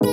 Hey,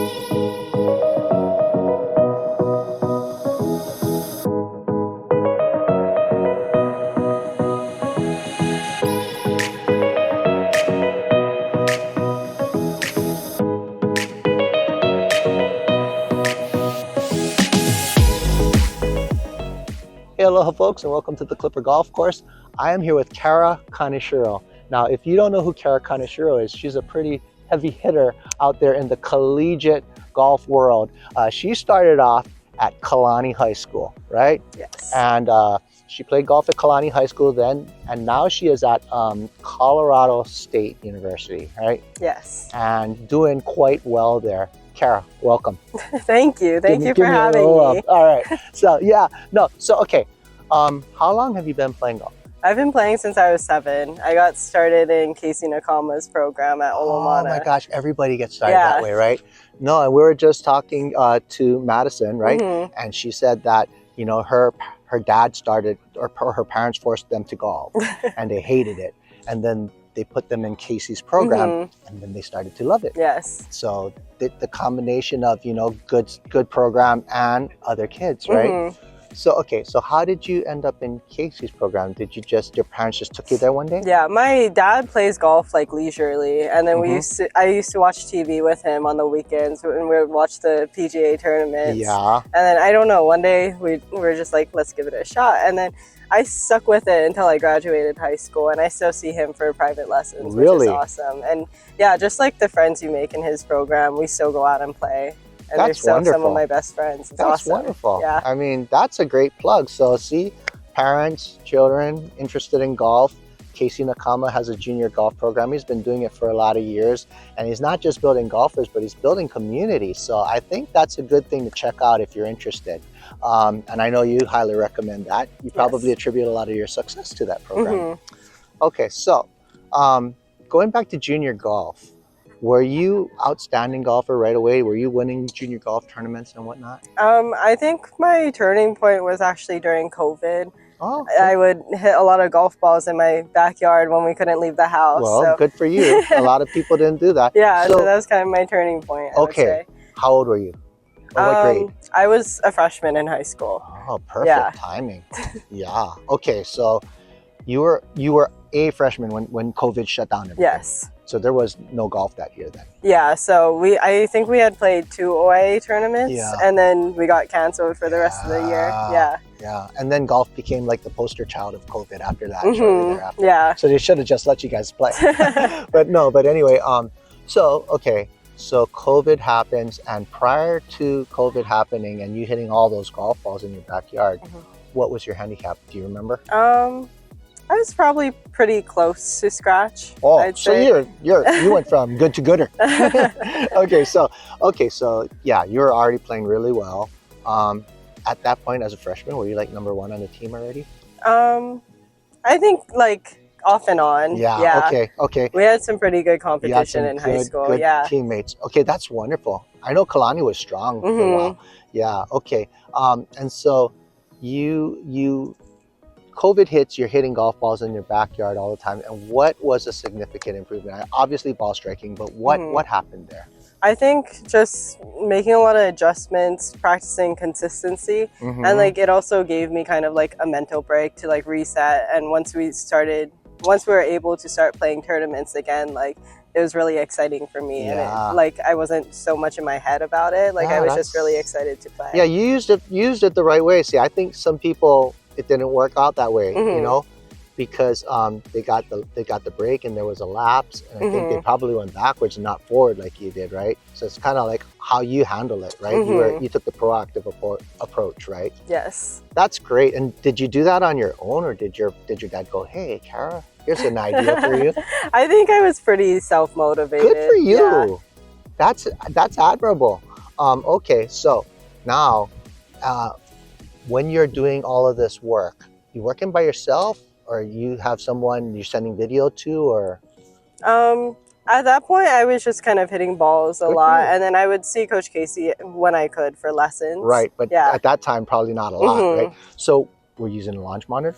aloha folks, and welcome to the Klipper Golf Course. I am here with Kara Kaneshiro. Now, if you don't know who Kara Kaneshiro is, she's a pretty heavy hitter out there in the collegiate golf world. She started off at Kalani High School, right? Yes. And she played golf at Kalani High School then, and now she is at Colorado State University, right? Yes. And doing quite well there. Kara, welcome. Thank you. Thank you for having me. All right. So okay. How long have you been playing golf? I've been playing since I was 7. I got started in Casey Nakama's program at Olamana. Oh my gosh, everybody gets started that way, right? No, and we were just talking to Madison, right? Mm-hmm. And she said that, you know, her dad started, or her parents forced them to golf and they hated it. And then they put them in Casey's program, mm-hmm. and then they started to love it. Yes. So the combination of, you know, good program and other kids, right? Mm-hmm. So, okay, so how did you end up in Casey's program? Did you your parents just took you there one day? Yeah, my dad plays golf like leisurely, and then Mm-hmm. I used to watch TV with him on the weekends, and we would watch the PGA tournaments. Yeah. And then I don't know, one day we were just like, let's give it a shot, and then I stuck with it until I graduated high school, and I still see him for private lessons, Really? which is awesome. And yeah, just like the friends you make in his program, we still go out and play. And they're That's still wonderful. some of my best friends. It's That's awesome. wonderful. Yeah. I mean, that's a great plug. So see, parents, children interested in golf. Casey Nakama has a junior golf program. He's been doing it for a lot of years, and he's not just building golfers, but he's building communities. So I think that's a good thing to check out if you're interested. And I know you highly recommend that. You probably Yes. attribute a lot of your success to that program. Mm-hmm. Okay, so going back to junior golf, were you outstanding golfer right away? Were you winning junior golf tournaments and whatnot? I think my turning point was actually during COVID. Oh, I would hit a lot of golf balls in my backyard when we couldn't leave the house. well, so. good for you. A lot of people didn't do that. Yeah, so that was kind of my turning point. I would say. How old were you? Or what grade? I was a freshman in high school. Oh, perfect Yeah. timing. Yeah. Okay, so you were a freshman when COVID shut down everything. Yes. So there was no golf that year then. Yeah, so I think we had played 2 OA tournaments, Yeah. and then we got canceled for the rest of the year. Yeah. Yeah, and then golf became like the poster child of COVID after that. Shortly thereafter. Yeah. So they should have just let you guys play. But anyway, so COVID happens, and prior to COVID happening and you hitting all those golf balls in your backyard, what was your handicap? Do you remember? I was probably pretty close to scratch. Oh, I'd so say. you went from good to gooder. Okay, so yeah, you were already playing really well. At that point, as a freshman, were you like number 1 on the team already? I think like off and on. Yeah. Okay. We had some pretty good You had competition some in high school. good Yeah. teammates. Okay, that's wonderful. I know Kalani was strong for a while. Yeah. Okay. And so you COVID hits, you're hitting golf balls in your backyard all the time. And what was a significant improvement? Obviously ball striking, but what happened there? I think just making a lot of adjustments, practicing consistency, and like it also gave me kind of like a mental break to like reset. And once we were able to start playing tournaments again, like it was really exciting for me. Yeah. And like I wasn't so much in my head about it. Like I was just really excited to play. Yeah, you used it the right way. See, I think some people, it didn't work out that way, you know, because they got the break and there was a lapse, and I think they probably went backwards and not forward like you did, right? So it's kind of like how you handle it, right? You took the proactive approach, right? Yes. That's great. And did you do that on your own, or did your dad go, "Hey, Kara, here's an idea for you"? I think I was pretty self-motivated. Good for you. Yeah. That's admirable. Okay, so now when you're doing all of this work, you working by yourself, or you have someone you're sending video to, or? At that point, I was just kind of hitting balls a lot, and then I would see Coach Casey when I could for lessons. Right, but at that time, probably not a lot, right? So we're using a launch monitor?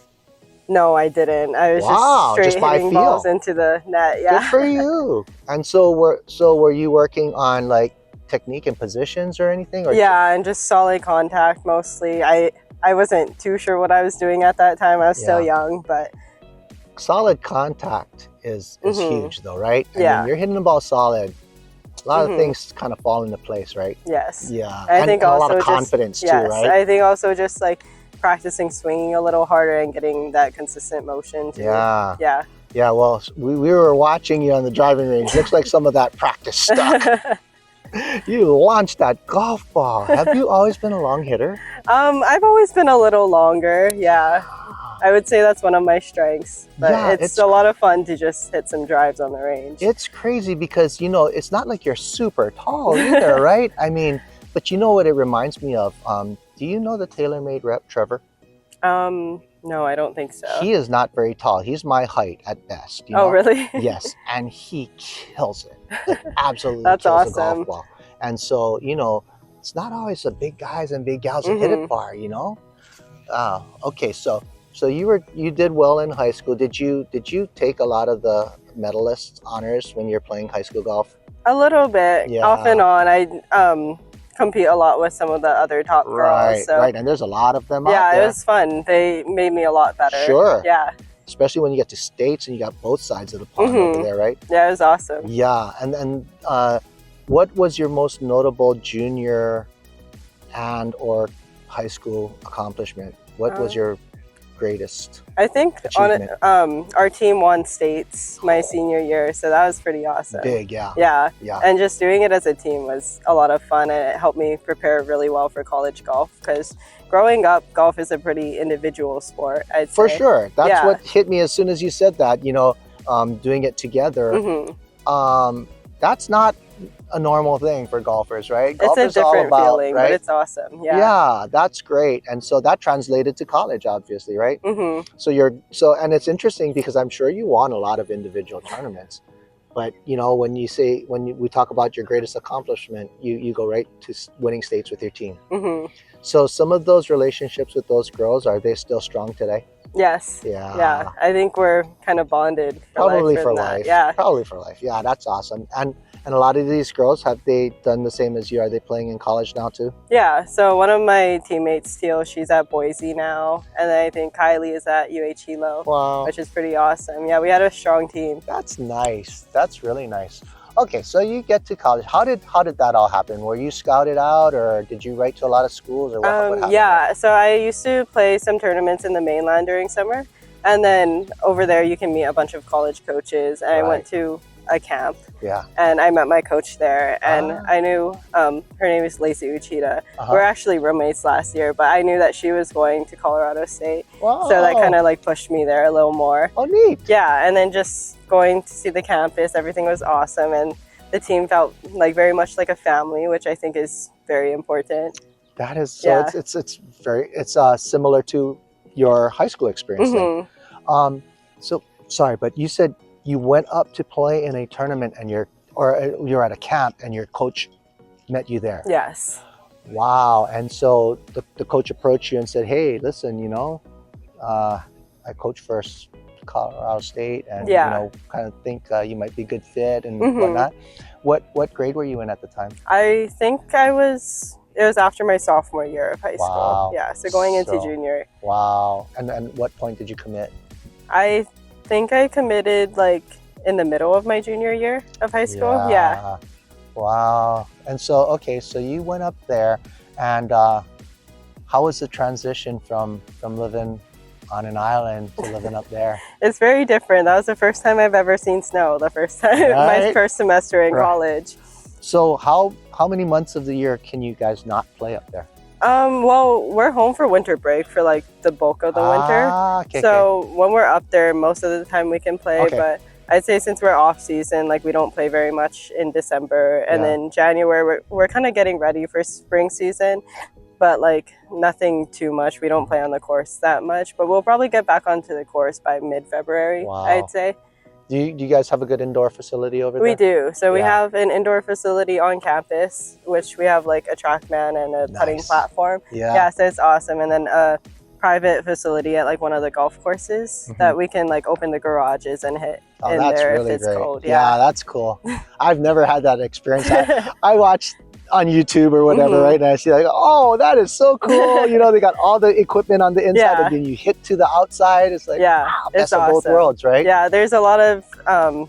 No, I didn't. I was just straight hitting balls into the net. Yeah. Good for you. And so were you working on like technique and positions or anything? Or Yeah, and just solid contact mostly. I wasn't too sure what I was doing at that time. I was still young, but solid contact is huge though, right? And when you're hitting the ball solid, a lot of things kind of fall into place, right? Yes. Yeah. I think and also a lot of confidence too, right? I think also just like practicing swinging a little harder and getting that consistent motion too. Yeah. Yeah. Yeah, well, we were watching you on the driving range. Looks like some of that practice stuck. You launched that golf ball. Have you always been a long hitter? I've always been a little longer. Yeah. I would say that's one of my strengths, but it's a lot of fun to just hit some drives on the range. It's crazy because, you know, it's not like you're super tall either, right? I mean, but you know what it reminds me of? Do you know the TaylorMade rep, Trevor? No, I don't think so. He is not very tall. He's my height at best. You know? Oh, really? Yes, and he kills it. Like, absolutely That's kills awesome. a golf ball. And so, you know, it's not always the big guys and big gals that hit it far, you know? Okay, so you did well in high school. Did you take a lot of the medalist honors when you're playing high school golf? A little bit, off and on. I compete a lot with some of the other top girls. So. Right, and there's a lot of them out there. Yeah, it was fun. They made me a lot better. Sure. Yeah. Especially when you get to states and you got both sides of the pond over there, right? Yeah, it was awesome. Yeah, and what was your most notable junior and or high school accomplishment? What was your greatest I think achievement? our team won states my senior year, so that was pretty awesome. Big, yeah. Yeah. Yeah. And just doing it as a team was a lot of fun, and it helped me prepare really well for college golf, because growing up, golf is a pretty individual sport, I'd say. For sure. That's what hit me as soon as you said that, you know, doing it together. That's not a normal thing for golfers, right? Golf it's a different feeling, right? but it's awesome. Yeah. Yeah, that's great. And so that translated to college, obviously, right? So and it's interesting because I'm sure you won a lot of individual tournaments, but you know, when we talk about your greatest accomplishment, you go right to winning states with your team. So some of those relationships with those girls, are they still strong today? Yes. Yeah. Yeah. I think we're kind of bonded. Probably for life. Yeah. Probably for life. Yeah, that's awesome. And a lot of these girls, have they done the same as you? Are they playing in college now too? Yeah. So one of my teammates, Teal, she's at Boise now, and then I think Kylie is at UH Hilo. Wow. Which is pretty awesome. Yeah, we had a strong team. That's nice. That's really nice. Okay, so you get to college. How did that all happen? Were you scouted out, or did you write to a lot of schools, or what happened? Yeah, so I used to play some tournaments in the mainland during summer, and then over there you can meet a bunch of college coaches. And I went to a camp, and I met my coach there, and I knew her name is Lacey Uchida. We're actually roommates last year, but I knew that she was going to Colorado State. Wow. So that kind of like pushed me there a little more. Oh, neat. Yeah, and then just going to see the campus, everything was awesome, and the team felt like very much like a family, which I think is very important. That is so. It's similar to your high school experience. Then. So sorry, but you said you went up to play in a tournament, and you're at a camp, and your coach met you there. Yes. Wow. And so the coach approached you and said, "Hey, listen, you know, I coach for Colorado State, and you know, kind of think you might be a good fit and whatnot." What grade were you in at the time? I think it was after my sophomore year of high school. Yeah, so going into junior. Wow. And what point did you commit? I think I committed like in the middle of my junior year of high school. Yeah. Wow. And so, okay, so you went up there, and how was the transition from living on an island to living up there? It's very different. That was the first time I've ever seen snow, the first time, my first semester in college. So how many months of the year can you guys not play up there? Well, we're home for winter break for like the bulk of the winter. Okay, so when we're up there, most of the time we can play, but I'd say since we're off season, like we don't play very much in December, and then January, we're kind of getting ready for spring season, but like nothing too much. We don't play on the course that much, but we'll probably get back onto the course by mid-February, I'd say. Do you guys have a good indoor facility over there? We do. So we have an indoor facility on campus, which we have like a TrackMan and a putting platform. Yeah, so it's awesome. And then a private facility at like one of the golf courses that we can like open the garages and hit in there if it's cold. Yeah, that's cool. I've never had that experience. I watched on YouTube or whatever, right? And I see like, oh, that is so cool. You know, they got all the equipment on the inside, Yeah. and then you hit to the outside. It's like, Yeah, wow, it's best of both worlds, right? Yeah, there's a lot of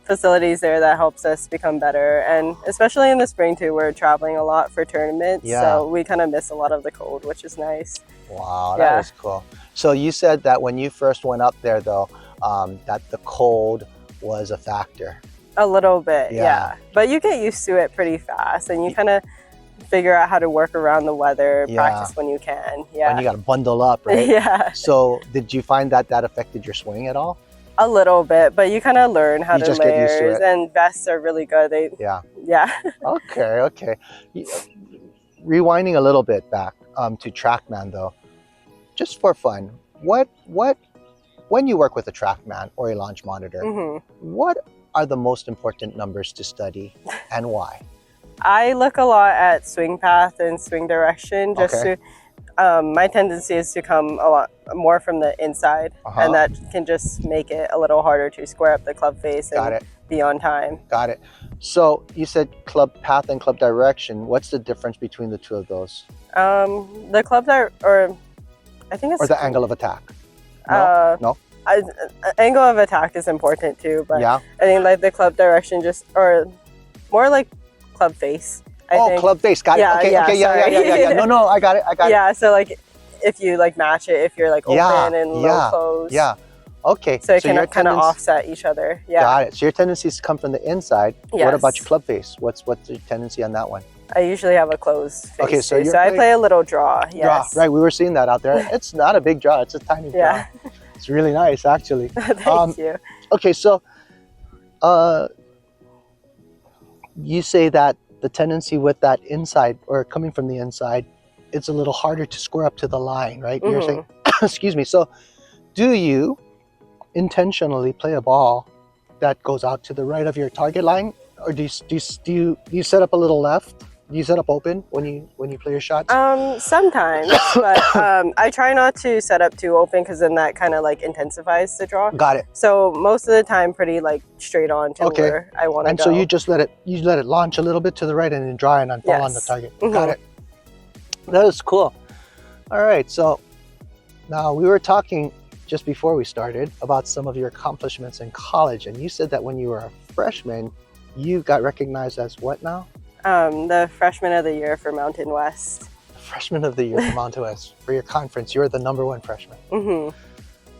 facilities there that helps us become better, and especially in the spring too, we're traveling a lot for tournaments, so we kind of miss a lot of the cold, which is nice. Wow, that is cool. So you said that when you first went up there, though, that the cold was a factor. A little bit, yeah. But you get used to it pretty fast, and you kind of figure out how to work around the weather, practice when you can. Yeah. When you got to bundle up, right? Yeah. So did you find that that affected your swing at all? A little bit, but you kind of learn how to just get used to layers, it. and vests are really good. Yeah. Yeah. Okay. Rewinding a little bit back to TrackMan, though, just for fun, when you work with a TrackMan or a launch monitor, what are the most important numbers to study and why? I look a lot at swing path and swing direction. Just to, my tendency is to come a lot more from the inside, and that can just make it a little harder to square up the club face and be on time. Got it. So you said club path and club direction. What's the difference between the two of those? The club I think it's or the angle of attack. No. Angle of attack is important too, but I think like the club direction or more like club face. I think. Club face. Got it. Yeah. No, I got it. Yeah, so like if you like match it, if you're like open and low close. Yeah. Okay. So it can kind of offset each other. Yeah. Got it. So your tendency is to come from the inside. Yes. What about your club face? What's your tendency on that one? I usually have a closed face. Okay, so I play a little draw. Yes. Draw. Right. We were seeing that out there. It's not a big draw. It's a tiny draw. It's really nice, actually. Thank you. Okay, so you say that the tendency with that inside or coming from the inside, it's a little harder to square up to the line, right? You're saying, excuse me. So do you intentionally play a ball that goes out to the right of your target line, or do you set up a little left? Do you set up open when you play your shots? Sometimes, but I try not to set up too open, because then that kind of like intensifies the draw. Got it. So most of the time, pretty like straight on to where I want to go. And so you just let it launch a little bit to the right and then dry and fall on the target. Got it. That is cool. All right, so now we were talking just before we started about some of your accomplishments in college, and you said that when you were a freshman, you got recognized as what now? The freshman of the year for Mountain West. Freshman of the year for Mountain West. For your conference, you're the #1 freshman.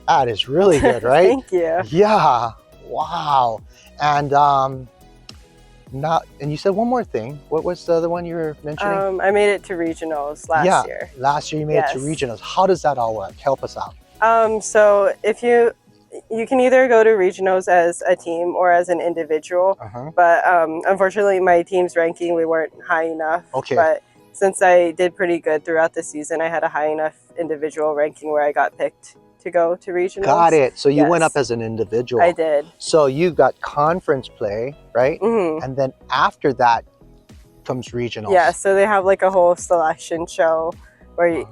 That is really good, right? Thank you. Yeah. Wow. And and you said one more thing. What was the other one you were mentioning? I made it to regionals last year. Last year you made it to regionals. How does that all work? Help us out. So if you can either go to regionals as a team or as an individual, but unfortunately my team's ranking, we weren't high enough. But since I did pretty good throughout the season, I had a high enough individual ranking where I got picked to go to regionals. Got it. So you went up as an individual. I did. So you got conference play, right? And then after that comes regionals. Yeah, so they have like a whole selection show where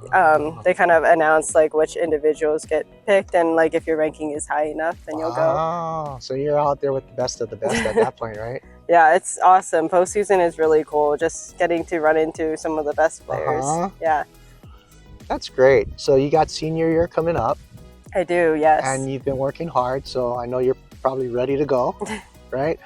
they kind of announce like which individuals get picked, and like if your ranking is high enough, then you'll go. Oh, so you're out there with the best of the best at that point, right? Yeah, it's awesome. Postseason is really cool. Just getting to run into some of the best players. Yeah. That's great. So you got senior year coming up. I do, yes. And you've been working hard, so I know you're probably ready to go, right?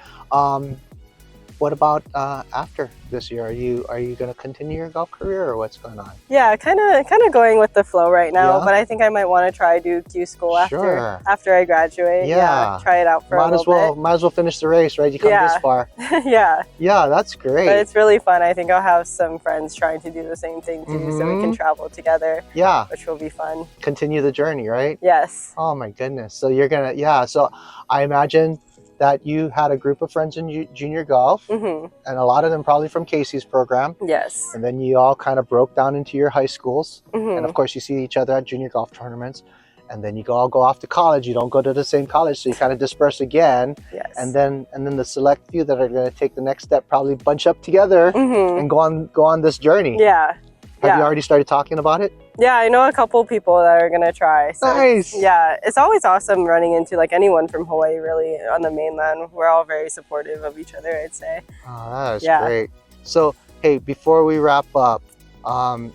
What about after this year? Are you going to continue your golf career, or what's going on? Yeah, kind of going with the flow right now. But I think I might want to try do Q school after I graduate. Yeah, try it out for a little bit. Might as well finish the race, right? You come this far. Yeah, that's great. But it's really fun. I think I'll have some friends trying to do the same thing too, so we can travel together. Yeah, which will be fun. Continue the journey, right? Yes. Oh my goodness. So you're gonna So I imagine that you had a group of friends in junior golf, and a lot of them probably from Casey's program. Yes. And then you all kind of broke down into your high schools, and of course you see each other at junior golf tournaments, and then you all go off to college. You don't go to the same college, so you kind of disperse again. Yes. And then the select few that are going to take the next step probably bunch up together and go on this journey. Yeah. Have you already started talking about it? Yeah, I know a couple people that are gonna try. So nice. Yeah, it's always awesome running into like anyone from Hawaii, really, on the mainland. We're all very supportive of each other, I'd say. Oh, that is great. So Hey, before we wrap up,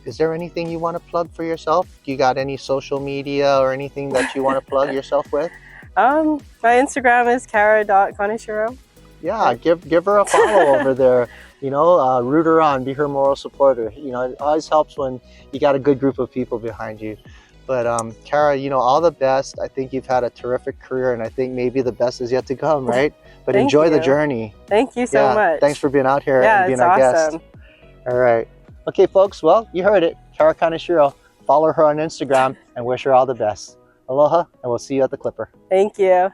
is there anything you want to plug for yourself? Do you got any social media or anything that you want to plug yourself with? My Instagram is Kara.Kaneshiro. Yeah, give her a follow over there. You know, root her on, be her moral supporter. You know, it always helps when you got a good group of people behind you. But Kara, you know, all the best. I think you've had a terrific career, and I think maybe the best is yet to come, right? But Thank enjoy the you. journey. Thank you so Yeah, much. thanks for being out here and Yeah, being it's our awesome. guest. All right. Okay, folks, well, you heard it. Kara Kaneshiro. Follow her on Instagram and wish her all the best. Aloha, and we'll see you at the Clipper. Thank you.